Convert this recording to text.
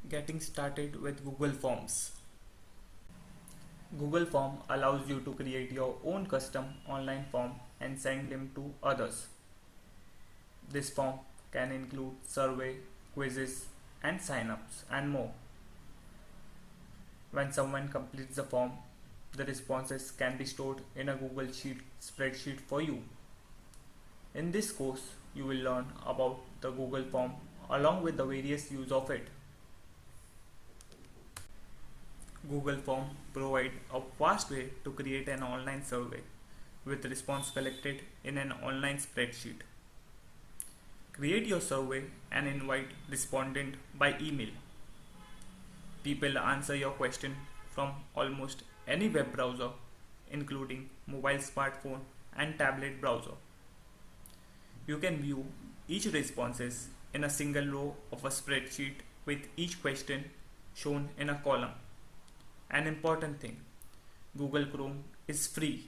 Getting started with Google Forms. Google Form allows you to create your own custom online form and send them to others. This form can include survey, quizzes, and sign-ups and more. When someone completes the form, the responses can be stored in a Google Sheet spreadsheet for you. In this course, you will learn about the Google Form along with the various use of it. Google Form provide a fast way to create an online survey with response collected in an online spreadsheet. Create your survey and invite respondent by email. People answer your question from almost any web browser, including mobile, smartphone, and tablet browser. You can view each responses in a single row of a spreadsheet with each question shown in a column. An important thing, Google Chrome is free